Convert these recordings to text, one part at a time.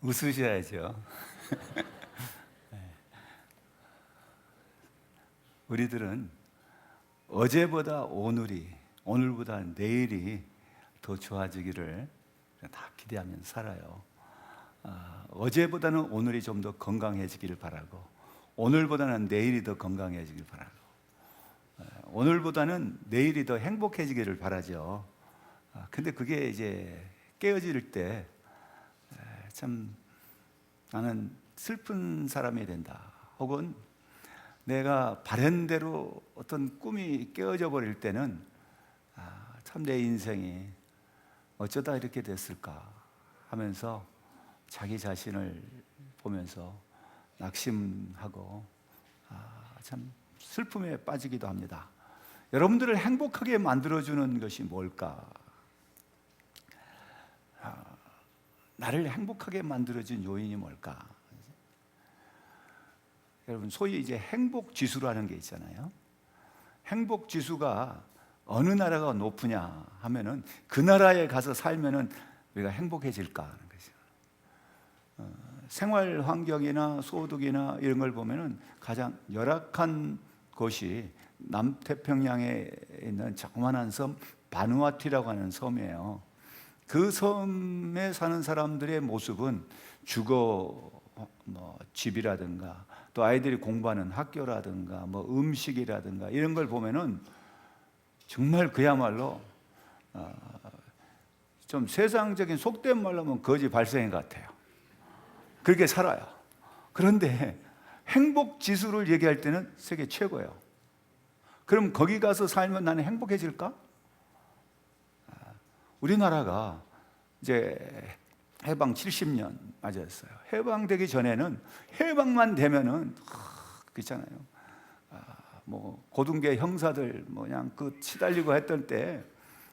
웃으셔야죠. 우리들은 어제보다 오늘보다 내일이 더 좋아지기를 다 기대하면서 살아요. 어제보다는 오늘이 좀 더 건강해지기를 바라고, 오늘보다는 내일이 더 건강해지길 바라고, 오늘보다는 내일이 더 행복해지기를 바라죠. 근데 그게 이제 깨어질 때 참 나는 슬픈 사람이 된다, 혹은 내가 바른 대로 어떤 꿈이 깨어져 버릴 때는 참 내 인생이 어쩌다 이렇게 됐을까 하면서 자기 자신을 보면서 낙심하고 참 슬픔에 빠지기도 합니다. 여러분들을 행복하게 만들어주는 것이 뭘까? 나를 행복하게 만들어준 요인이 뭘까? 여러분, 소위 이제 행복 지수라는 게 있잖아요. 행복 지수가 어느 나라가 높으냐 하면은 그 나라에 가서 살면은 우리가 행복해질까 하는 거죠. 생활 환경이나 소득이나 이런 걸 보면은 가장 열악한 곳이 남태평양에 있는 자그마한 섬 바누아투라고 하는 섬이에요. 그 섬에 사는 사람들의 모습은 주거, 집이라든가 또 아이들이 공부하는 학교라든가 음식이라든가 이런 걸 보면은 정말 그야말로 좀 세상적인 속된 말로 하면 거지 발생인 것 같아요. 그렇게 살아요. 그런데 행복 지수를 얘기할 때는 세계 최고예요. 그럼 거기 가서 살면 나는 행복해질까? 우리나라가 이제 해방 70년 맞았어요. 해방되기 전에는 해방만 되면은 그렇잖아요. 고등계 형사들 그냥 시달리고 했던 때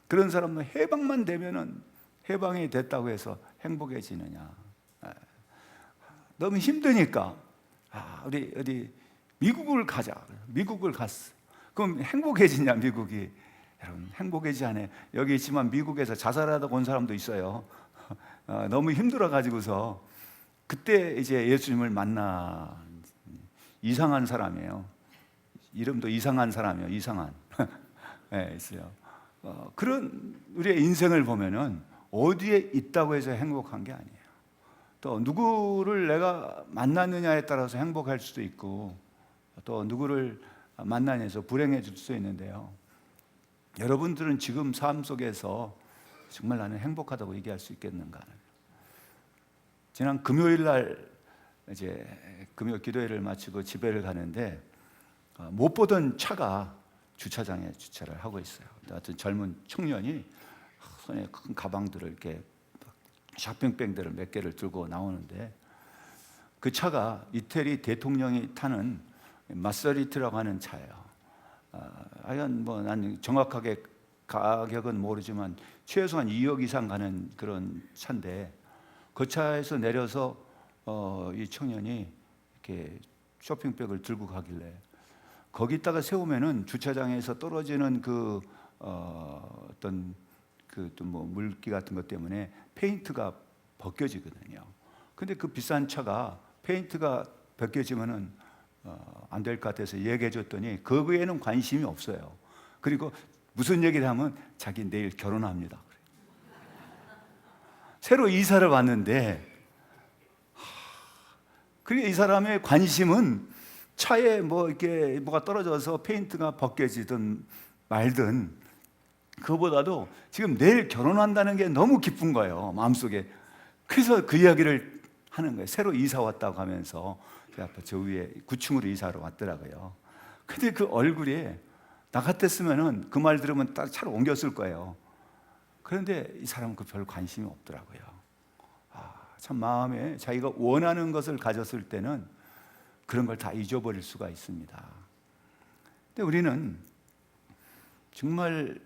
그런 사람은 해방만 되면은 해방이 됐다고 해서 행복해지느냐? 너무 힘드니까 우리 어디 미국을 가자. 미국을 갔어. 그럼 행복해지냐 미국이? 여러분, 행복해지지 않아요. 여기 있지만 미국에서 자살하다 온 사람도 있어요. 너무 힘들어 가지고서 그때 이제 예수님을 만나. 이상한 사람이에요. 이름도 이상한 사람이에요. 이상한. 네, 있어요. 그런 우리의 인생을 보면은 어디에 있다고 해서 행복한 게 아니에요. 또 누구를 내가 만났느냐에 따라서 행복할 수도 있고, 또 누구를 만나면서 불행해질 수도 있는데요. 여러분들은 지금 삶 속에서 정말 나는 행복하다고 얘기할 수 있겠는가? 지난 금요일 날 이제 금요 기도회를 마치고 집에를 가는데 못 보던 차가 주차장에 주차를 하고 있어요. 어떤 젊은 청년이 손에 큰 가방들을 이렇게 쇼핑백들을 몇 개를 들고 나오는데, 그 차가 이태리 대통령이 타는 마세라티라고 하는 차예요. 하여간 난 정확하게 가격은 모르지만 최소한 2억 이상 가는 그런 차인데, 그 차에서 내려서 이 청년이 이렇게 쇼핑백을 들고 가길래 거기다가 세우면은 주차장에서 떨어지는 어떤 물기 같은 것 때문에 페인트가 벗겨지거든요. 근데 그 비싼 차가 페인트가 벗겨지면은 안 될 것 같아서 얘기해 줬더니 그거에는 관심이 없어요. 그리고 무슨 얘기를 하면 자기 내일 결혼합니다. 새로 이사를 왔는데, 그게 이 사람의 관심은 차에 이렇게 뭐가 떨어져서 페인트가 벗겨지든 말든, 그거보다도 지금 내일 결혼한다는 게 너무 기쁜 거예요, 마음속에. 그래서 그 이야기를 하는 거예요. 새로 이사 왔다고 하면서 제 앞에 저 위에 9층으로 이사로 왔더라고요. 근데 그 얼굴에 나 같았으면은 그 말 들으면 딱 차로 옮겼을 거예요. 그런데 이 사람은 별 관심이 없더라고요. 참 마음에 자기가 원하는 것을 가졌을 때는 그런 걸 다 잊어버릴 수가 있습니다. 근데 우리는 정말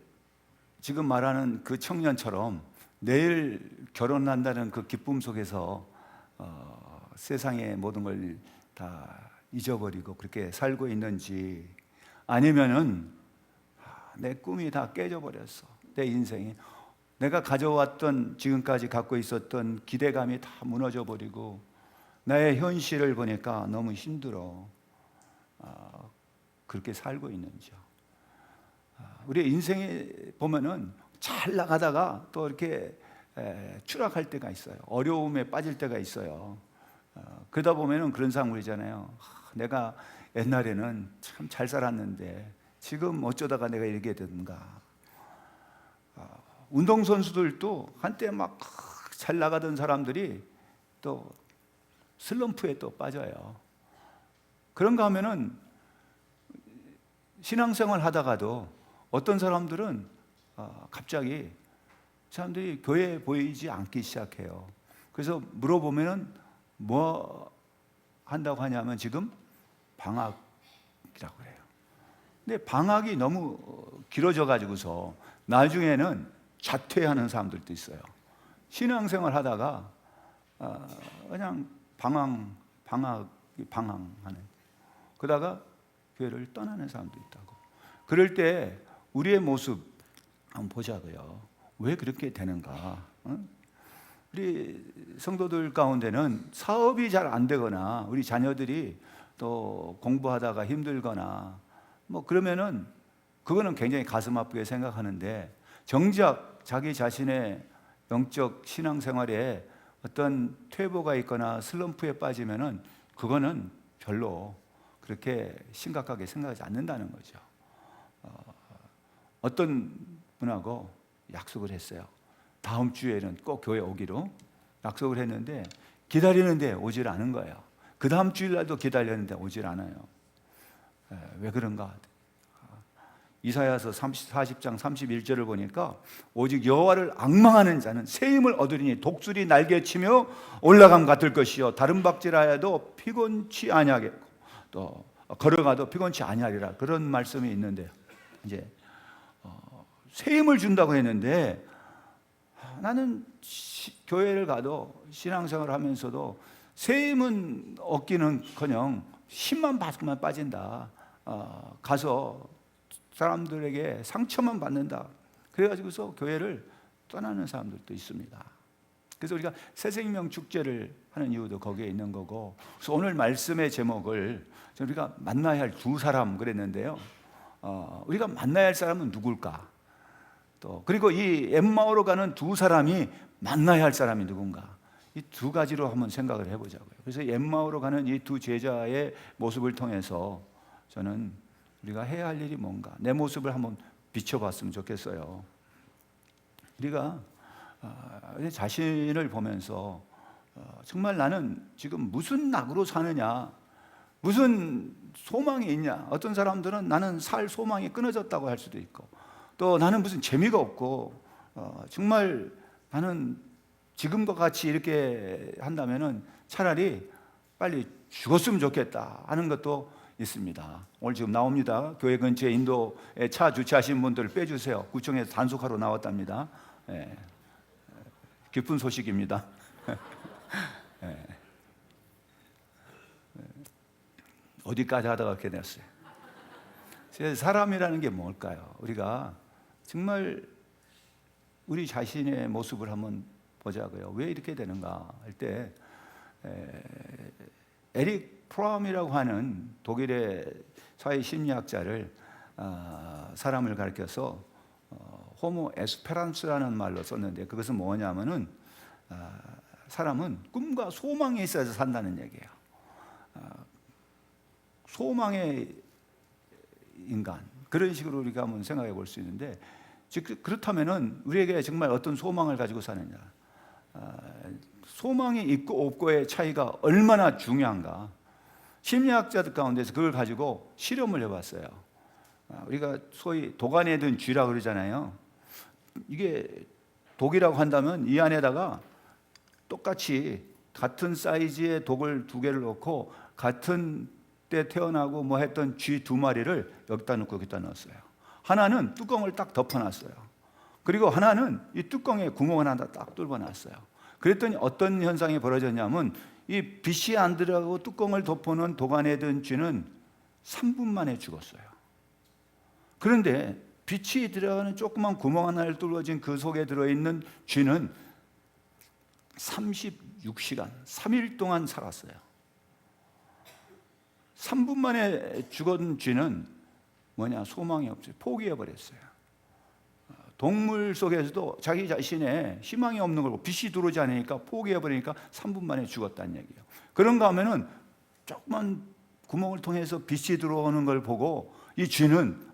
지금 말하는 그 청년처럼 내일 결혼한다는 그 기쁨 속에서 세상의 모든 걸 다 잊어버리고 그렇게 살고 있는지, 아니면은 내 꿈이 다 깨져버렸어, 내 인생이 내가 가져왔던 지금까지 갖고 있었던 기대감이 다 무너져 버리고 나의 현실을 보니까 너무 힘들어. 그렇게 살고 있는지요. 우리 인생에 보면은 잘 나가다가 또 이렇게 추락할 때가 있어요. 어려움에 빠질 때가 있어요. 그러다 보면은 그런 상황이잖아요. 내가 옛날에는 참 잘 살았는데 지금 어쩌다가 내가 이렇게 됐는가. 운동선수들도 한때 막 잘 나가던 사람들이 또 슬럼프에 또 빠져요. 그런가 하면은 신앙생활 하다가도 어떤 사람들은 갑자기 사람들이 교회에 보이지 않기 시작해요. 그래서 물어보면은 뭐 한다고 하냐면 지금 방학이라고 해요. 근데 방학이 너무 길어져 가지고서 나중에는 자퇴하는 사람들도 있어요. 신앙생활 하다가 그냥 방황하는. 그러다가 교회를 떠나는 사람도 있다고. 그럴 때 우리의 모습 한번 보자고요. 왜 그렇게 되는가? 우리 성도들 가운데는 사업이 잘 안 되거나 우리 자녀들이 또 공부하다가 힘들거나 뭐 그러면은 그거는 굉장히 가슴 아프게 생각하는데 정작 자기 자신의 영적 신앙생활에 어떤 퇴보가 있거나 슬럼프에 빠지면은 그거는 별로 그렇게 심각하게 생각하지 않는다는 거죠. 어떤 분하고 약속을 했어요. 다음 주에는 꼭 교회 오기로 약속을 했는데 기다리는데 오질 않은 거예요. 그 다음 주일날도 기다렸는데 오질 않아요. 왜 그런가? 이사야서 40장 31절을 보니까 오직 여호와를 앙망하는 자는 새 힘을 얻으리니 독수리 날개치며 올라감 같을 것이요 다른 박질하여도 피곤치 아니하겠고 또 걸어가도 피곤치 아니하리라. 그런 말씀이 있는데 이제 새 힘을 준다고 했는데 나는 교회를 가도 신앙생활을 하면서도 새 힘은 얻기는커녕 힘만 받고만 빠진다. 가서 사람들에게 상처만 받는다. 그래가지고서 교회를 떠나는 사람들도 있습니다. 그래서 우리가 새생명 축제를 하는 이유도 거기에 있는 거고. 그래서 오늘 말씀의 제목을 우리가 만나야 할 두 사람 그랬는데요. 우리가 만나야 할 사람은 누굴까? 또 그리고 이 엠마오로 가는 두 사람이 만나야 할 사람이 누군가? 이 두 가지로 한번 생각을 해보자고요. 그래서 엠마오로 가는 이 두 제자의 모습을 통해서 저는 우리가 해야 할 일이 뭔가 내 모습을 한번 비춰봤으면 좋겠어요. 우리가 자신을 보면서 정말 나는 지금 무슨 낙으로 사느냐, 무슨 소망이 있냐. 어떤 사람들은 나는 살 소망이 끊어졌다고 할 수도 있고, 또 나는 무슨 재미가 없고, 정말 나는 지금과 같이 이렇게 한다면은 차라리 빨리 죽었으면 좋겠다 하는 것도 있습니다. 오늘 지금 나옵니다. 교회 근처에 인도에 차 주차하신 분들 빼주세요. 구청에서 단속하러 나왔답니다. 기쁜 소식입니다. 어디까지 하다가 그렇게 됐어요. 사람이라는 게 뭘까요? 우리가 정말 우리 자신의 모습을 한번 보자고요. 왜 이렇게 되는가 할 때 에릭 프롬이라고 하는 독일의 사회 심리학자를 사람을 가리켜서 호모 에스페란스라는 말로 썼는데 그것은 뭐냐면은 사람은 꿈과 소망이 있어서 산다는 얘기예요. 소망의 인간 그런 식으로 우리가 한번 생각해 볼 수 있는데 즉 그렇다면은 우리에게 정말 어떤 소망을 가지고 사느냐 소망이 있고 없고의 차이가 얼마나 중요한가 심리학자들 가운데서 그걸 가지고 실험을 해봤어요. 우리가 소위 독안에 든 쥐라고 그러잖아요. 이게 독이라고 한다면 이 안에다가 똑같이 같은 사이즈의 독을 두 개를 넣고 같은 때 태어나고 뭐 했던 쥐 두 마리를 여기다 넣고 여기다 넣었어요. 하나는 뚜껑을 딱 덮어놨어요. 그리고 하나는 이 뚜껑에 구멍을 하나 딱 뚫어놨어요. 그랬더니 어떤 현상이 벌어졌냐면 이 빛이 안 들어가고 뚜껑을 덮어놓은 독 안에 든 쥐는 3분 만에 죽었어요. 그런데 빛이 들어가는 조그만 구멍 하나를 뚫어진 그 속에 들어있는 쥐는 36시간, 3일 동안 살았어요. 3분 만에 죽은 쥐는 뭐냐? 소망이 없어요. 포기해버렸어요. 동물 속에서도 자기 자신의 희망이 없는 걸 빛이 들어오지 않으니까 포기해버리니까 3분 만에 죽었다는 얘기예요. 그런가 하면은 조그만 구멍을 통해서 빛이 들어오는 걸 보고 이 쥐는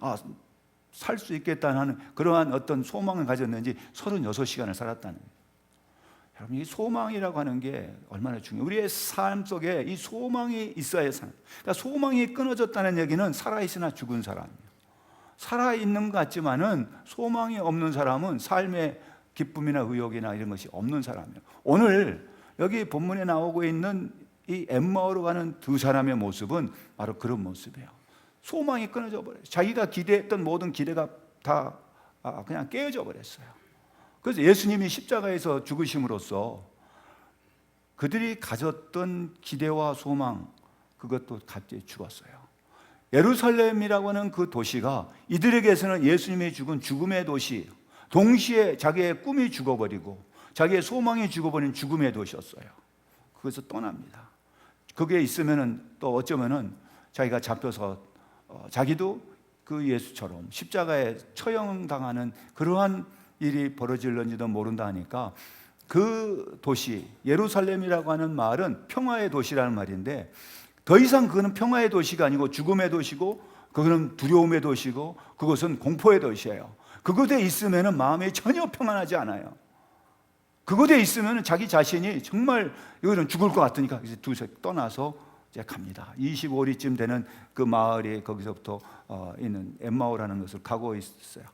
살 수 있겠다는 그러한 어떤 소망을 가졌는지 36시간을 살았다는 거예요. 여러분, 이 소망이라고 하는 게 얼마나 중요해요. 우리의 삶 속에 이 소망이 있어야 사는. 그러니까 소망이 끊어졌다는 얘기는 살아있으나 죽은 사람이에요. 살아있는 것 같지만은 소망이 없는 사람은 삶의 기쁨이나 의욕이나 이런 것이 없는 사람이에요. 오늘 여기 본문에 나오고 있는 이 엠마오로 가는 두 사람의 모습은 바로 그런 모습이에요. 소망이 끊어져 버려요. 자기가 기대했던 모든 기대가 다 그냥 깨어져 버렸어요. 그래서 예수님이 십자가에서 죽으심으로써 그들이 가졌던 기대와 소망, 그것도 갑자기 죽었어요. 예루살렘이라고 하는 그 도시가 이들에게서는 예수님이 죽은 죽음의 도시, 동시에 자기의 꿈이 죽어버리고 자기의 소망이 죽어버린 죽음의 도시였어요. 그래서 떠납니다. 거기에 있으면은 또 어쩌면은 자기가 잡혀서 자기도 그 예수처럼 십자가에 처형당하는 그러한 일이 벌어질런지도 모른다 하니까 그 도시 예루살렘이라고 하는 말은 평화의 도시라는 말인데 더 이상 그거는 평화의 도시가 아니고 죽음의 도시고 그거는 두려움의 도시고 그것은 공포의 도시예요. 그곳에 있으면 마음이 전혀 평안하지 않아요. 그곳에 있으면 자기 자신이 정말 이거는 죽을 것 같으니까 두세 떠나서 이제 갑니다. 25리쯤 되는 그 마을이 거기서부터 있는 엠마오라는 것을 가고 있어요.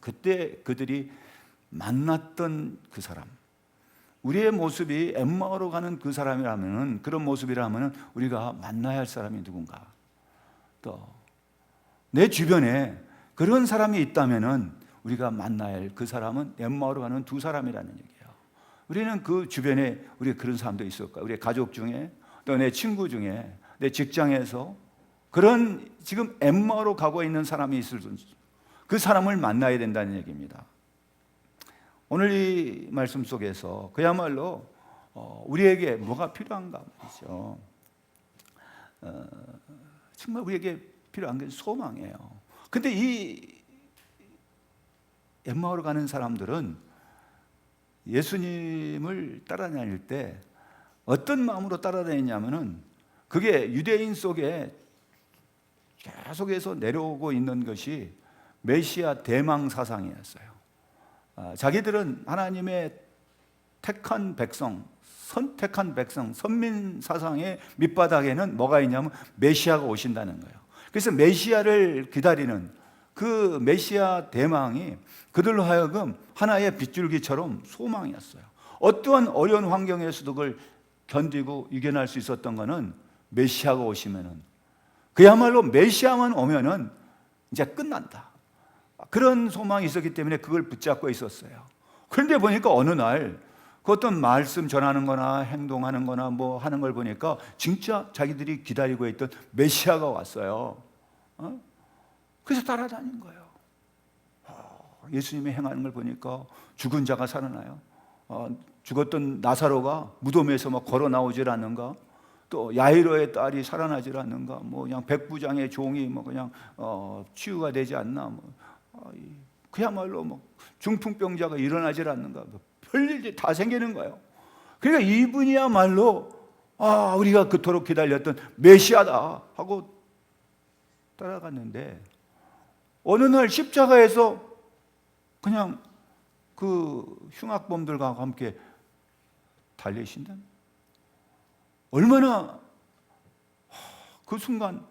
그때 그들이 만났던 그 사람, 우리의 모습이 엠마오로 가는 그 사람이라면, 그런 모습이라면 우리가 만나야 할 사람이 누군가? 또 내 주변에 그런 사람이 있다면 우리가 만나야 할 그 사람은 엠마오로 가는 두 사람이라는 얘기예요. 우리는 그 주변에 우리 그런 사람도 있을까? 우리 가족 중에, 또 내 친구 중에, 내 직장에서 그런 지금 엠마오로 가고 있는 사람이 있을 그 사람을 만나야 된다는 얘기입니다. 오늘 이 말씀 속에서 그야말로 우리에게 뭐가 필요한가 말이죠. 정말 우리에게 필요한 게 소망이에요. 근데 이 엠마오로 가는 사람들은 예수님을 따라다닐 때 어떤 마음으로 따라다니냐면은 그게 유대인 속에 계속해서 내려오고 있는 것이 메시아 대망 사상이었어요. 자기들은 하나님의 택한 백성, 선택한 백성, 선민 사상의 밑바닥에는 뭐가 있냐면 메시아가 오신다는 거예요. 그래서 메시아를 기다리는 그 메시아 대망이 그들로 하여금 하나의 빗줄기처럼 소망이었어요. 어떠한 어려운 환경에서도 그걸 견디고 이겨낼 수 있었던 것은 메시아가 오시면은, 그야말로 메시아만 오면은 이제 끝난다, 그런 소망이 있었기 때문에 그걸 붙잡고 있었어요. 그런데 보니까 어느 날 그 어떤 말씀 전하는 거나 행동하는 거나 뭐 하는 걸 보니까 진짜 자기들이 기다리고 있던 메시아가 왔어요. 그래서 따라다닌 거예요. 예수님이 행하는 걸 보니까 죽은 자가 살아나요. 죽었던 나사로가 무덤에서 막 걸어 나오질 않는가? 또 야이로의 딸이 살아나질 않는가? 뭐 그냥 백부장의 종이 뭐 그냥 치유가 되지 않나? 그야말로 뭐 중풍병자가 일어나질 않는가? 별일이 다 생기는 거예요. 그러니까 이분이야말로 우리가 그토록 기다렸던 메시아다 하고 따라갔는데 어느 날 십자가에서 그냥 그 흉악범들과 함께 달리신다. 얼마나 그 순간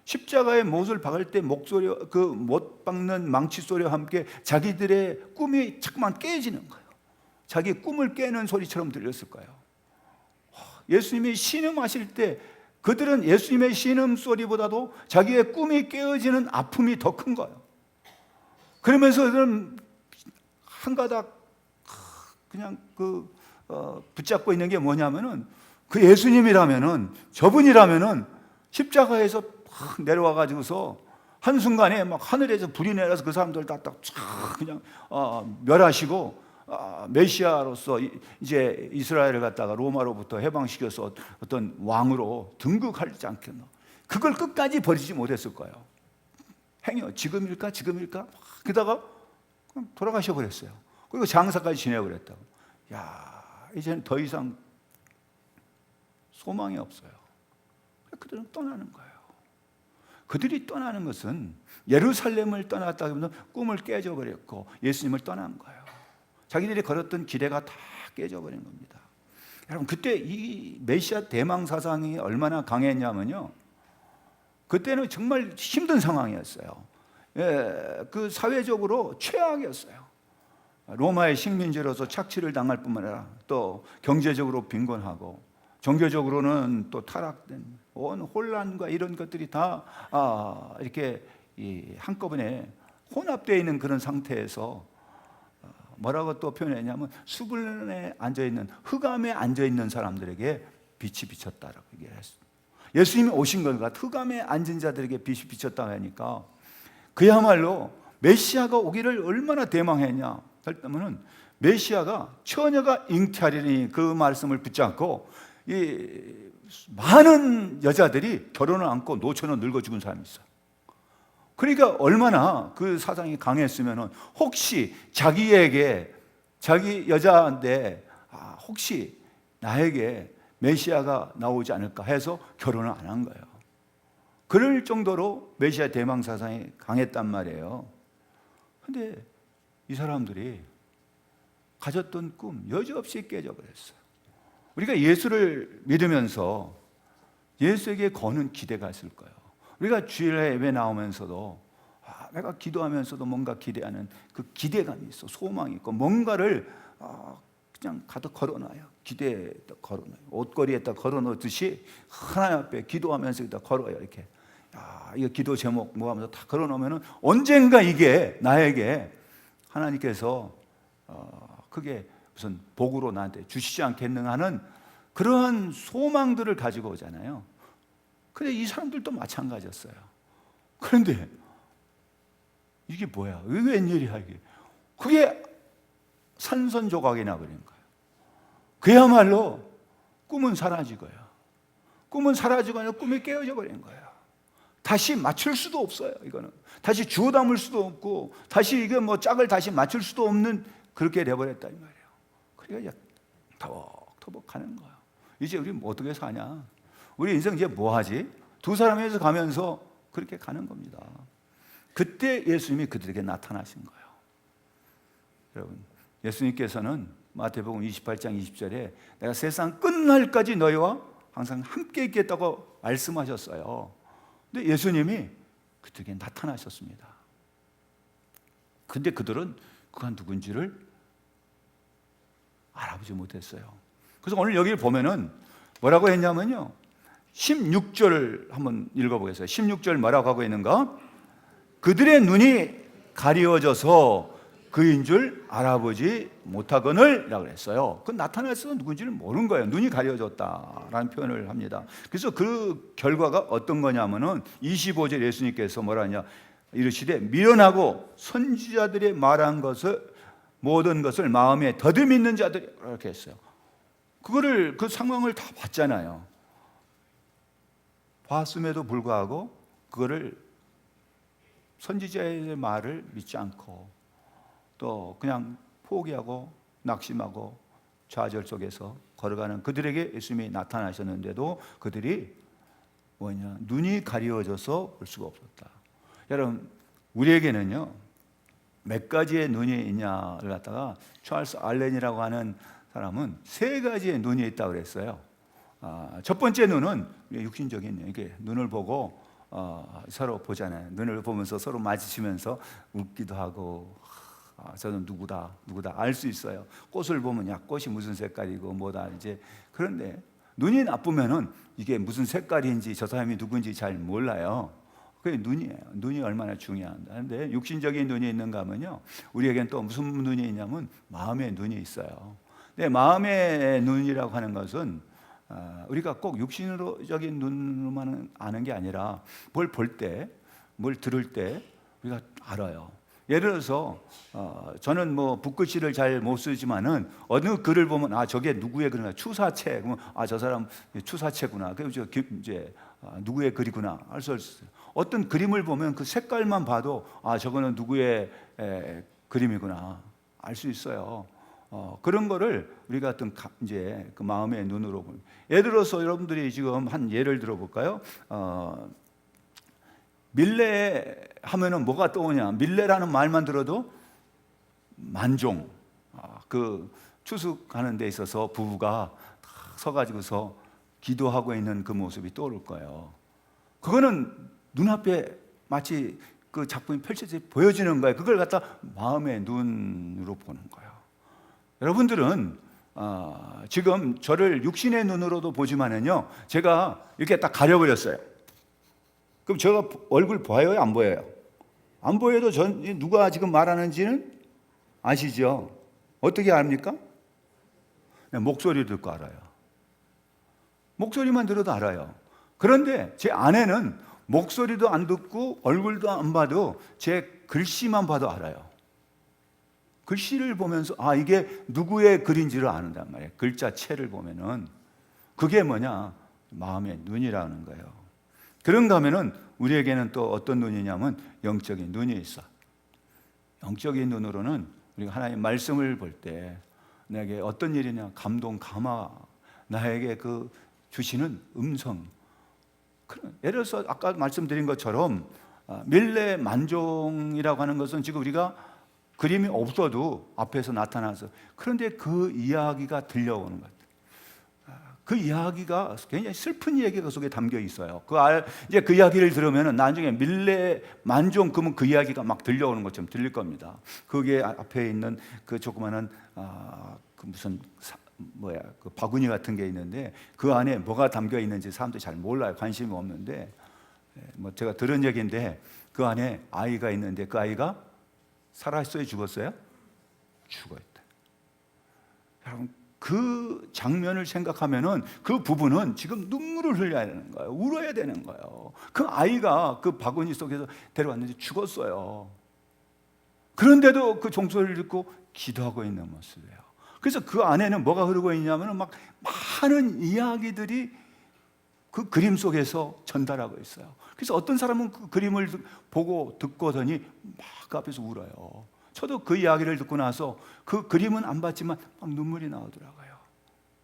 십자가에 못을 박을 때 목소리, 그 못 박는 망치 소리와 함께 자기들의 꿈이 자꾸만 깨지는 거예요. 자기 꿈을 깨는 소리처럼 들렸을 거예요. 예수님이 신음하실 때 그들은 예수님의 신음 소리보다도 자기의 꿈이 깨어지는 아픔이 더 큰 거예요. 그러면서 그들은 한 가닥 그냥 붙잡고 있는 게 뭐냐면은 그 예수님이라면은, 저분이라면은 십자가에서 내려와 가지고서 한순간에 막 하늘에서 불이 내려서 그 사람들 다 딱 그냥 멸하시고 메시아로서 이제 이스라엘을 갖다가 로마로부터 해방시켜서 어떤 왕으로 등극하지 않겠나. 그걸 끝까지 버리지 못했을 거예요. 행여 지금일까 그러다가 그냥 돌아가셔 버렸어요. 그리고 장사까지 지내버렸다고. 야, 이제는 더 이상 소망이 없어요. 그들은 떠나는 거예요. 그들이 떠나는 것은 예루살렘을 떠났다기보다 꿈을 깨져버렸고 예수님을 떠난 거예요. 자기들이 걸었던 기대가 다 깨져버린 겁니다. 여러분, 그때 이 메시아 대망 사상이 얼마나 강했냐면요, 그때는 정말 힘든 상황이었어요. 그 사회적으로 최악이었어요. 로마의 식민지로서 착취를 당할 뿐만 아니라 또 경제적으로 빈곤하고 종교적으로는 또 타락된 온 혼란과 이런 것들이 다 이렇게 한꺼번에 혼합되어 있는 그런 상태에서 뭐라고 또 표현했냐면 수분에 앉아있는, 흑암에 앉아있는 사람들에게 빛이 비쳤다라고 얘기를 했습니다. 예수님이 오신 것과 흑암에 앉은 자들에게 빛이 비쳤다고 하니까 그야말로 메시아가 오기를 얼마나 대망했냐 했다면은, 메시아가 처녀가 잉태하리니 그 말씀을 붙잡고 이 많은 여자들이 결혼을 안고 노처는 늙어 죽은 사람이 있어요. 그러니까 얼마나 그 사상이 강했으면은, 혹시 자기에게, 자기 여자인데 혹시 나에게 메시아가 나오지 않을까 해서 결혼을 안 한 거예요. 그럴 정도로 메시아 대망 사상이 강했단 말이에요. 근데 이 사람들이 가졌던 꿈 여지없이 깨져버렸어요. 우리가 예수를 믿으면서 예수에게 거는 기대가 있을 거예요. 우리가 주일에 예배 나오면서도 내가 기도하면서도 뭔가 기대하는 그 기대감이 있어, 소망이 있고, 뭔가를 그냥 가득 걸어놔요. 기대에다 걸어놔요. 옷걸이에다 걸어놓듯이 하나님 앞에 기도하면서 다 걸어요. 이렇게 이거 기도 제목 뭐 하면서 다 걸어놓으면 언젠가 이게 나에게 하나님께서 그게 무슨 복으로 나한테 주시지 않겠는가 하는 그러한 소망들을 가지고 오잖아요. 근데 이 사람들도 마찬가지였어요. 그런데 이게 뭐야? 이게 웬일이야 이게? 그게 산산조각이 나버린 거예요. 그야말로 꿈은 사라지고요. 꿈은 사라지고 아니라 꿈이 깨어져 버린 거예요. 다시 맞출 수도 없어요. 이거는 다시 주워 담을 수도 없고, 다시 이게 뭐 짝을 다시 맞출 수도 없는 그렇게 돼버렸다 이 말이에요. 그러니까 터벅터벅 가는 거예요. 이제 우리 뭐 어떻게 사냐? 우리 인생 이제 뭐 하지? 두 사람에서 가면서 그렇게 가는 겁니다. 그때 예수님이 그들에게 나타나신 거예요. 여러분, 예수님께서는 마태복음 28장 20절에 내가 세상 끝날까지 너희와 항상 함께 있겠다고 말씀하셨어요. 근데 예수님이 그들에게 나타나셨습니다. 근데 그들은 그가 누군지를 알아보지 못했어요. 그래서 오늘 여기를 보면은 뭐라고 했냐면요, 16절 한번 읽어보겠어요. 16절 뭐라고 하고 있는가? 그들의 눈이 가리워져서 그인 줄 알아보지 못하거늘 라고 했어요. 그 나타나서 누군지를 모르는 거예요. 눈이 가려졌다라는 표현을 합니다. 그래서 그 결과가 어떤 거냐면은 25절 예수님께서 뭐라 하냐, 이르시되 미련하고 선지자들이 말한 것을, 모든 것을 마음에 더듬 있는 자들이, 이렇게 했어요. 그거를, 그 상황을 다 봤잖아요. 봤음에도 불구하고 그거를, 선지자의 말을 믿지 않고 또 그냥 포기하고 낙심하고 좌절 속에서 걸어가는 그들에게 예수님이 나타나셨는데도 그들이 뭐냐, 눈이 가리워져서 볼 수가 없었다. 여러분, 우리에게는요 몇 가지의 눈이 있냐를 갖다가 찰스 알렌이라고 하는 사람은 세 가지의 눈이 있다고 그랬어요. 첫 번째 눈은 육신적인, 이게 눈을 보고 서로 보잖아요. 눈을 보면서 서로 마주치면서 웃기도 하고, 저는 누구다 알 수 있어요. 꽃을 보면 야, 꽃이 무슨 색깔이고 뭐다 이제. 그런데 눈이 나쁘면은 이게 무슨 색깔인지 저 사람이 누군지 잘 몰라요. 그게 눈이에요. 눈이 얼마나 중요한다. 근데 육신적인 눈이 있는가 하면요, 우리에겐 또 무슨 눈이 있냐면 마음의 눈이 있어요. 근데 마음의 눈이라고 하는 것은 우리가 꼭 육신적인 눈으로만 아는 게 아니라 뭘 볼 때 뭘 들을 때 우리가 알아요. 예를 들어서 저는 뭐 붓글씨를 잘 못 쓰지만은 어느 글을 보면 아 저게 누구의 글이나 추사체 그러면 아 저 사람 추사체구나. 그래서 이제 누구의 글이구나 알 수 있어요. 어떤 그림을 보면 그 색깔만 봐도 아 저거는 누구의 그림이구나 알 수 있어요. 그런 거를 우리가 어떤 이제 그 마음의 눈으로 보면 예를 들어서 여러분들이 지금 한 예를 들어볼까요? 밀레 하면은 뭐가 떠오냐? 밀레라는 말만 들어도 만종, 그 추수하는 데 있어서 부부가 딱 서가지고서 기도하고 있는 그 모습이 떠오를 거예요. 그거는 눈앞에 마치 그 작품이 펼쳐져 보여지는 거예요. 그걸 갖다 마음의 눈으로 보는 거예요. 여러분들은 지금 저를 육신의 눈으로도 보지만은요, 제가 이렇게 딱 가려버렸어요. 그럼 제가 얼굴 보여요? 안 보여요? 안 보여도 누가 지금 말하는지는 아시죠? 어떻게 압니까? 목소리 듣고 알아요. 목소리만 들어도 알아요. 그런데 제 아내는 목소리도 안 듣고 얼굴도 안 봐도 제 글씨만 봐도 알아요. 글씨를 보면서 아 이게 누구의 글인지를 아는단 말이에요. 글자체를 보면은 그게 뭐냐? 마음의 눈이라는 거예요. 그런가 하면은 우리에게는 또 어떤 눈이냐면 영적인 눈이 있어. 영적인 눈으로는 우리가 하나님의 말씀을 볼 때 내게 어떤 일이냐 감동, 감화, 나에게 그 주시는 음성. 예를 들어서 아까 말씀드린 것처럼 밀레 만종이라고 하는 것은 지금 우리가 그림이 없어도 앞에서 나타나서 그런데 그 이야기가 들려오는 것 같아요. 그 이야기가 굉장히 슬픈 얘기가 속에 담겨 있어요. 이제 그 이야기를 들으면 나중에 밀레 만종 그러면 그 이야기가 막 들려오는 것처럼 들릴 겁니다. 그게 앞에 있는 그 조그마한 그 무슨 그 바구니 같은 게 있는데 그 안에 뭐가 담겨 있는지 사람들이 잘 몰라요. 관심이 없는데 뭐 제가 들은 얘기인데 그 안에 아이가 있는데 그 아이가 살았어요? 죽었어요? 죽어있다. 여러분 그 장면을 생각하면은 그 부부는 지금 눈물을 흘려야 되는 거예요. 울어야 되는 거예요. 그 아이가 그 바구니 속에서 데려왔는데 죽었어요. 그런데도 그 종소리를 듣고 기도하고 있는 모습이에요. 그래서 그 안에는 뭐가 흐르고 있냐면은 막 많은 이야기들이 그 그림 속에서 전달하고 있어요. 그래서 어떤 사람은 그 그림을 보고 듣고더니 막 앞에서 울어요. 저도 그 이야기를 듣고 나서 그 그림은 안 봤지만 막 눈물이 나오더라고요.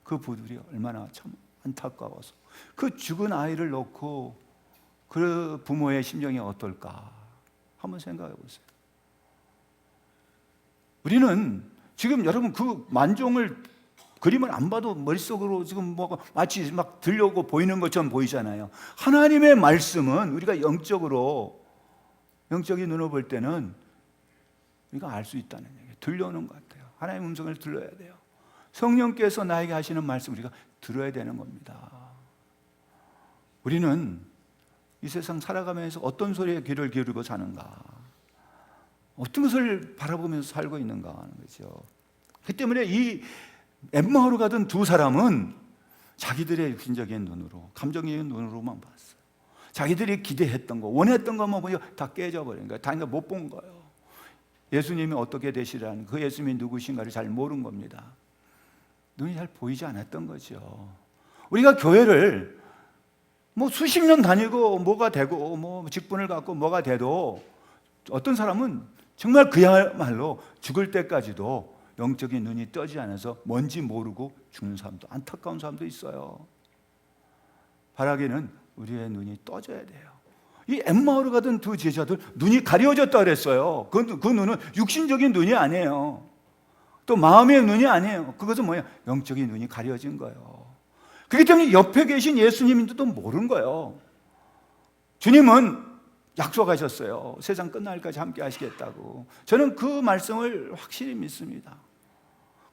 그 부들이 얼마나 참 안타까워서 그 죽은 아이를 놓고 그 부모의 심정이 어떨까 한번 생각해 보세요. 우리는 지금 여러분 그 만종을 그림을 안 봐도 머릿속으로 지금 뭐가 마치 막 들려오고 보이는 것처럼 보이잖아요. 하나님의 말씀은 우리가 영적인 눈으로 볼 때는 우리가 알 수 있다는 얘기예요. 들려오는 것 같아요. 하나님의 음성을 들어야 돼요. 성령께서 나에게 하시는 말씀 우리가 들어야 되는 겁니다. 우리는 이 세상 살아가면서 어떤 소리에 귀를 기울이고 사는가, 어떤 것을 바라보면서 살고 있는가 하는 거죠. 그 때문에 이 엠마오로 가던 두 사람은 자기들의 육신적인 눈으로, 감정적인 눈으로만 봤어요. 자기들이 기대했던 거, 원했던 것만 보니까 다 깨져버린 거예요. 다 못 본 거예요. 예수님이 어떻게 되시라는 그 예수님이 누구신가를 잘 모르는 겁니다. 눈이 잘 보이지 않았던 거죠. 우리가 교회를 뭐 수십 년 다니고 뭐가 되고 뭐 직분을 갖고 뭐가 돼도 어떤 사람은 정말 그야말로 죽을 때까지도 영적인 눈이 떠지 않아서 뭔지 모르고 죽는 사람도, 안타까운 사람도 있어요. 바라기는 우리의 눈이 떠져야 돼요. 이 엠마오로 가던 두 제자들 눈이 가려졌다 그랬어요. 그 눈은 육신적인 눈이 아니에요. 또 마음의 눈이 아니에요. 그것은 뭐예요? 영적인 눈이 가려진 거예요. 그렇기 때문에 옆에 계신 예수님인지도 모르는 거예요. 주님은 약속하셨어요. 세상 끝날까지 함께 하시겠다고. 저는 그 말씀을 확실히 믿습니다.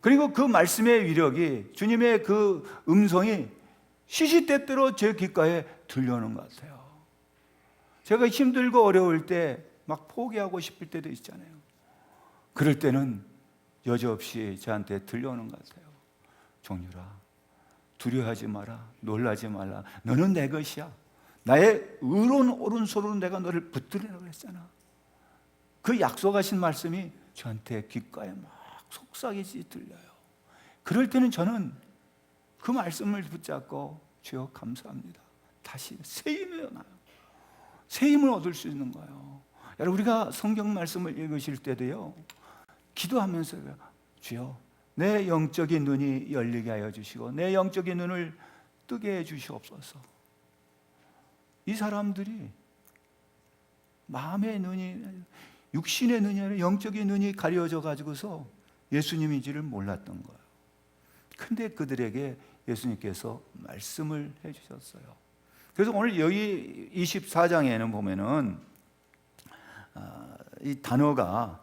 그리고 그 말씀의 위력이, 주님의 그 음성이 시시때때로 제 귓가에 들려오는 것 같아요. 제가 힘들고 어려울 때 막 포기하고 싶을 때도 있잖아요. 그럴 때는 여지없이 저한테 들려오는 것 같아요. 종류라, 두려워하지 마라, 놀라지 말라. 너는 내 것이야. 나의 의로운 오른손으로 내가 너를 붙들으라고 했잖아. 그 약속하신 말씀이 저한테 귓가에 막 속삭이지 들려요. 그럴 때는 저는 그 말씀을 붙잡고 주여 감사합니다. 다시 새 힘이 나요. 새 힘을 얻을 수 있는 거예요. 여러분, 우리가 성경 말씀을 읽으실 때도요, 기도하면서 주여 내 영적인 눈이 열리게 하여 주시고 내 영적인 눈을 뜨게 해 주시옵소서. 이 사람들이 마음의 눈이, 육신의 눈이 아니라 영적인 눈이 가려져 가지고서 예수님인지를 몰랐던 거예요. 근데 그들에게 예수님께서 말씀을 해주셨어요. 그래서 오늘 여기 24장에는 보면은 이 단어가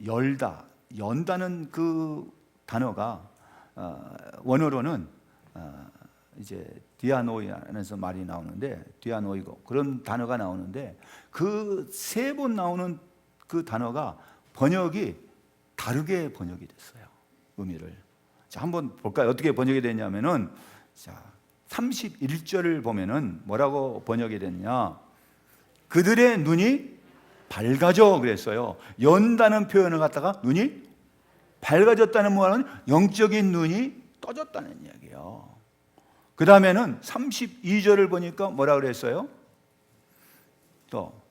열다, 연다는 그 단어가 원어로는 이제 디아노이라는 말이 나오는데, 디아노이고 그런 단어가 나오는데, 그 세 번 나오는 그 단어가 번역이 다르게 번역이 됐어요. 의미를. 자, 한번 볼까요? 어떻게 번역이 됐냐면은, 자, 31절을 보면은 뭐라고 번역이 됐냐? 그들의 눈이 밝아져 그랬어요. 연다는 표현을 갖다가 눈이 밝아졌다는 말은 영적인 눈이 떠졌다는 이야기예요. 그 다음에는 32절을 보니까 뭐라 그랬어요? 또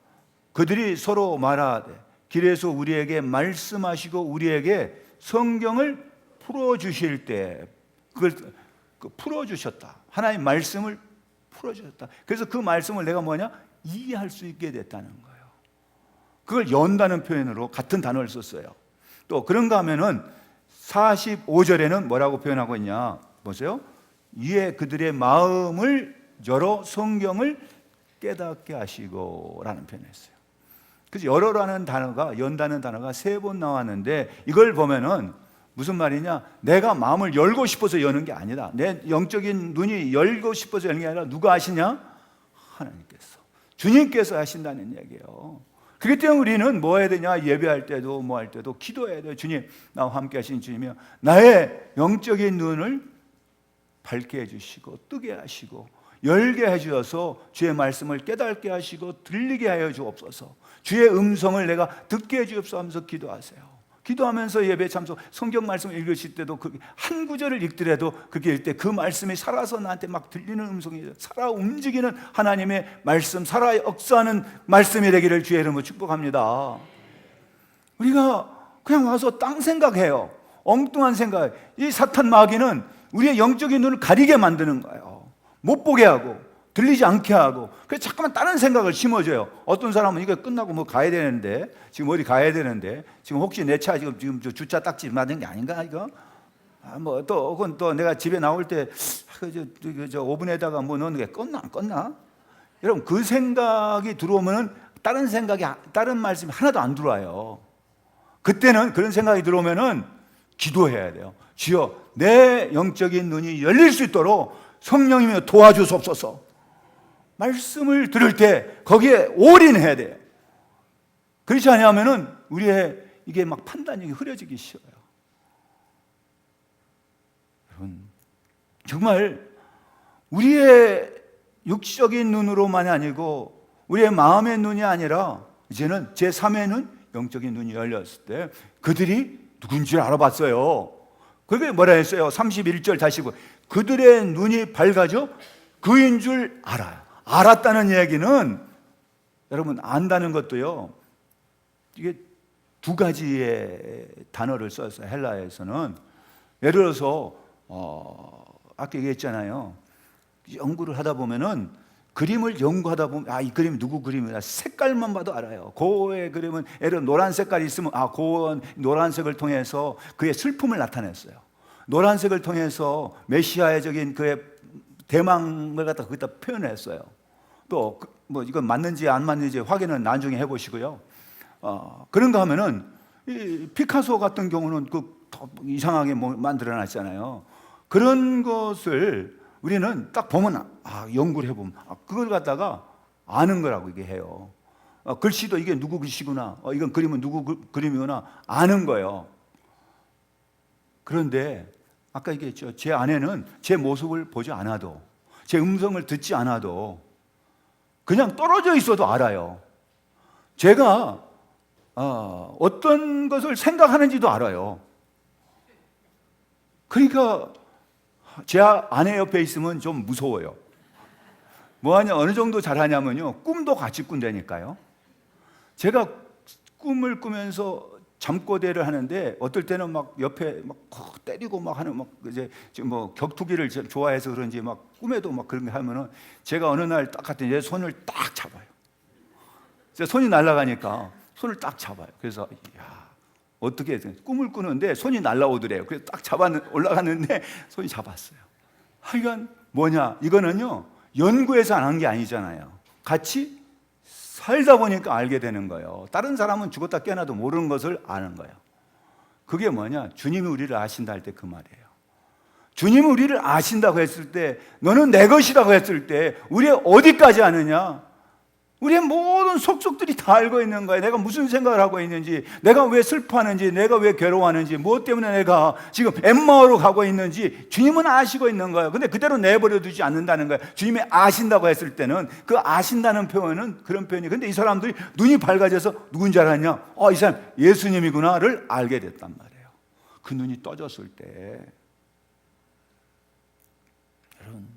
그들이 서로 말하되 길에서 우리에게 말씀하시고 우리에게 성경을 풀어주실 때, 그걸 풀어주셨다. 하나님 말씀을 풀어주셨다. 그래서 그 말씀을 내가 뭐냐? 이해할 수 있게 됐다는 거예요. 그걸 연다는 표현으로 같은 단어를 썼어요. 또 그런가 하면은 45절에는 뭐라고 표현하고 있냐? 보세요. 이에 그들의 마음을 열어 성경을 깨닫게 하시고 라는 표현을 했어요. 그래서 열어라는 단어가, 연다는 단어가 3번 나왔는데, 이걸 보면은 무슨 말이냐? 내가 마음을 열고 싶어서 여는 게 아니다. 내 영적인 눈이 열고 싶어서 여는 게 아니라 누가 하시냐? 하나님께서, 주님께서 하신다는 얘기예요. 그렇기 때문에 우리는 뭐 해야 되냐? 예배할 때도 뭐 할 때도 기도해야 돼요. 주님, 나와 함께 하신 주님이요, 나의 영적인 눈을 밝게 해주시고 뜨게 하시고 열게 해주셔서 주의 말씀을 깨닫게 하시고 들리게 하여 주옵소서. 주의 음성을 내가 듣게 해주옵소서 하면서 기도하세요. 기도하면서 예배 참석, 성경 말씀을 읽으실 때도 한 구절을 읽더라도 그게 읽을 때 그 말씀이 살아서 나한테 막 들리는 음성이, 살아 움직이는 하나님의 말씀, 살아 역사하는 말씀이 되기를 주의 이름으로 축복합니다. 우리가 그냥 와서 딴 생각해요. 엉뚱한 생각. 이 사탄 마귀는 우리의 영적인 눈을 가리게 만드는 거예요. 못 보게 하고 들리지 않게 하고, 그래서 자꾸만 다른 생각을 심어줘요. 어떤 사람은 이거 끝나고 뭐 가야 되는데, 지금 어디 가야 되는데, 지금 혹시 내 차 지금 주차 딱지 맞은 게 아닌가 이거? 뭐 또 그건 또 내가 집에 나올 때 저 오븐에다가 뭐 넣는 게 껐나 안 껐나? 여러분, 그 생각이 들어오면은 다른 생각이, 다른 말씀이 하나도 안 들어와요. 그때는 그런 생각이 들어오면은 기도해야 돼요. 주여, 내 영적인 눈이 열릴 수 있도록 성령님이 도와주옵소서. 말씀을 들을 때 거기에 올인해야 돼요. 그렇지 않으면은 우리의 이게 막 판단력이 흐려지기 쉬워요. 여러분, 정말 우리의 육적인 눈으로만이 아니고 우리의 마음의 눈이 아니라 이제는 제3의 눈, 영적인 눈이 열렸을 때 그들이 누군지 알아봤어요. 그게 뭐라 했어요? 31절 다시 보고, 그들의 눈이 밝아져 그인 줄 알아요. 알았다는 얘기는, 여러분, 안다는 것도요, 이게 두 가지의 단어를 썼어요. 헬라에서는. 예를 들어서 아까 얘기했잖아요. 연구를 하다 보면은, 그림을 연구하다 보면, 이 그림이 누구 그림이다, 색깔만 봐도 알아요. 고의 그림은 예를 들어 노란 색깔이 있으면 고 노란색을 통해서 그의 슬픔을 나타냈어요. 노란색을 통해서 메시아적인 그의 대망을 갖다 거기다 표현했어요. 또 뭐 이건 맞는지 안 맞는지 확인은 나중에 해보시고요. 그런가 하면은 이 피카소 같은 경우는 이상하게 만들어놨잖아요. 그런 것을 우리는 딱 보면 연구를 해보면 그걸 갖다가 아는 거라고 이게 해요. 글씨도 이게 누구 글씨구나, 이건 그림은 누구 그림이구나 아는 거예요. 그런데 아까 얘기했죠. 제 아내는 제 모습을 보지 않아도 제 음성을 듣지 않아도 그냥 떨어져 있어도 알아요. 제가 어떤 것을 생각하는지도 알아요. 그러니까 제 아내 옆에 있으면 좀 무서워요. 뭐하냐, 어느 정도 잘하냐면요, 꿈도 같이 꾼다니까요. 제가 꿈을 꾸면서 잠꼬대를 하는데 어떨 때는 막 옆에 막 때리고 막 하는, 막 이제 뭐 격투기를 좋아해서 그런지 막 꿈에도 막 그런 게 하면은 제가 어느 날 딱 갔더니 제 손을 딱 잡아요. 제 손이 날아가니까 손을 딱 잡아요. 그래서 야, 어떻게 꿈을 꾸는데 손이 날아오더래요. 그래서 딱 올라갔는데 손이 잡았어요. 하여간 뭐냐, 이거는요 연구해서 안 한 게 아니잖아요. 같이 살다 보니까 알게 되는 거예요. 다른 사람은 죽었다 깨어나도 모르는 것을 아는 거예요. 그게 뭐냐, 주님이 우리를 아신다 할 때 그 말이에요. 주님이 우리를 아신다고 했을 때, 너는 내 것이라고 했을 때 우리의 어디까지 아느냐? 우리의 모든 속속들이 다 알고 있는 거예요. 내가 무슨 생각을 하고 있는지, 내가 왜 슬퍼하는지, 내가 왜 괴로워하는지, 무엇 때문에 내가 지금 엠마오로 가고 있는지 주님은 아시고 있는 거예요. 근데 그대로 내버려 두지 않는다는 거예요. 주님이 아신다고 했을 때는 그 아신다는 표현은 그런 표현이, 근데 이 사람들이 눈이 밝아져서 누군지 알았냐? 이 사람 예수님이구나를 알게 됐단 말이에요. 그 눈이 떠졌을 때, 여러분,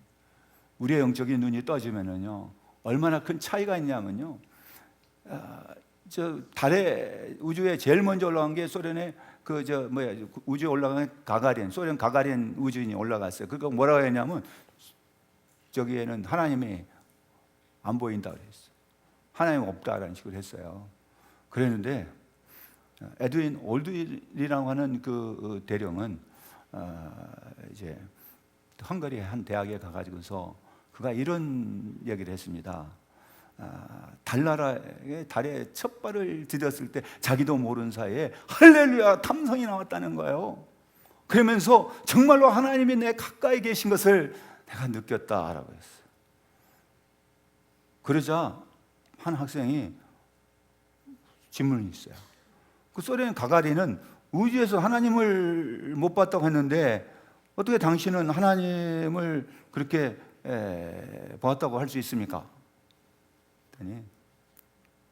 우리의 영적인 눈이 떠지면은요 얼마나 큰 차이가 있냐면요, 저 달에, 우주에 제일 먼저 올라간 게 소련의 우주에 올라간 가가린, 소련 가가린 우주인이 올라갔어요. 그러니까 뭐라고 했냐면, 저기에는 하나님이 안 보인다 그랬어요. 하나님 없다라는 식으로 했어요. 그랬는데 에드윈 올드린이라고 하는 그 대령은 이제 헝가리의 한 대학에 가가지고서 그가 이런 얘기를 했습니다. 달나라에 달에 첫 발을 디뎠을 때 자기도 모르는 사이에 할렐루야 탐성이 나왔다는 거예요. 그러면서 정말로 하나님이 내 가까이 계신 것을 내가 느꼈다라고 했어요. 그러자 한 학생이 질문이 있어요. 그 소련 가가린은 우주에서 하나님을 못 봤다고 했는데 어떻게 당신은 하나님을 그렇게 보았다고 할 수 있습니까? 그랬더니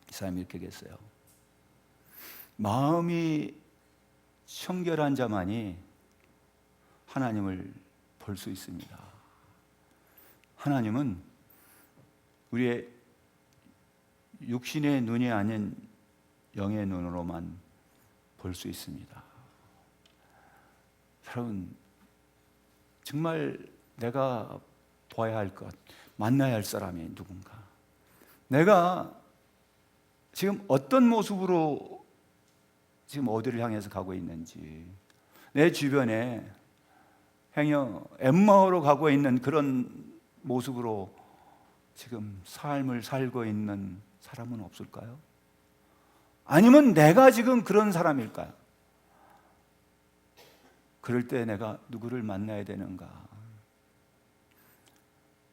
이 사람이 이렇게 얘기했어요. 마음이 청결한 자만이 하나님을 볼 수 있습니다. 하나님은 우리의 육신의 눈이 아닌 영의 눈으로만 볼 수 있습니다. 여러분, 정말 내가 봐야 할 것, 만나야 할 사람이 누군가, 내가 지금 어떤 모습으로 지금 어디를 향해서 가고 있는지, 내 주변에 행여 엠마오로 가고 있는 그런 모습으로 지금 삶을 살고 있는 사람은 없을까요? 아니면 내가 지금 그런 사람일까요? 그럴 때 내가 누구를 만나야 되는가?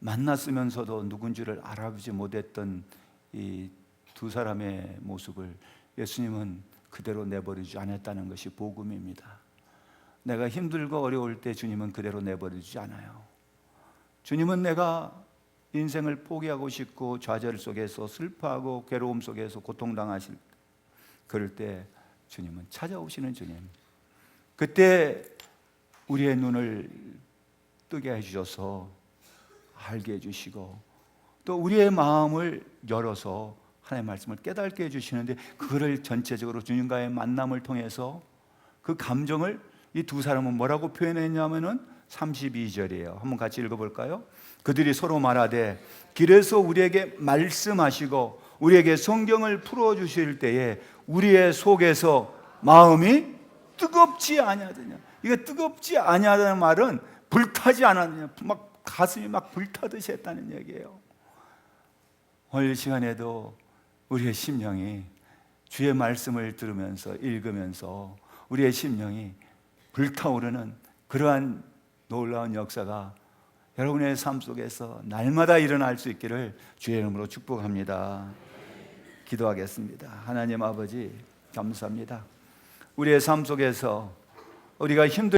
만났으면서도 누군지를 알아보지 못했던 이 두 사람의 모습을 예수님은 그대로 내버리지 않았다는 것이 복음입니다. 내가 힘들고 어려울 때 주님은 그대로 내버리지 않아요. 주님은 내가 인생을 포기하고 싶고 좌절 속에서 슬퍼하고 괴로움 속에서 고통당하실, 그럴 때 주님은 찾아오시는 주님. 그때 우리의 눈을 뜨게 해주셔서 알게 해주시고, 또 우리의 마음을 열어서 하나님의 말씀을 깨닫게 해주시는데, 그거를 전체적으로 주님과의 만남을 통해서 그 감정을 이 두 사람은 뭐라고 표현했냐면은 32절이에요. 한번 같이 읽어볼까요? 그들이 서로 말하되 길에서 우리에게 말씀하시고 우리에게 성경을 풀어주실 때에 우리의 속에서 마음이 뜨겁지 아니하더냐. 이게 뜨겁지 아니하다는 말은 불타지 않았느냐, 막 가슴이 막 불타듯이 했다는 얘기예요. 오늘 시간에도 우리의 심령이 주의 말씀을 들으면서 읽으면서 우리의 심령이 불타오르는 그러한 놀라운 역사가 여러분의 삶 속에서 날마다 일어날 수 있기를 주의 이름으로 축복합니다. 기도하겠습니다. 하나님 아버지, 감사합니다. 우리의 삶 속에서 우리가 힘들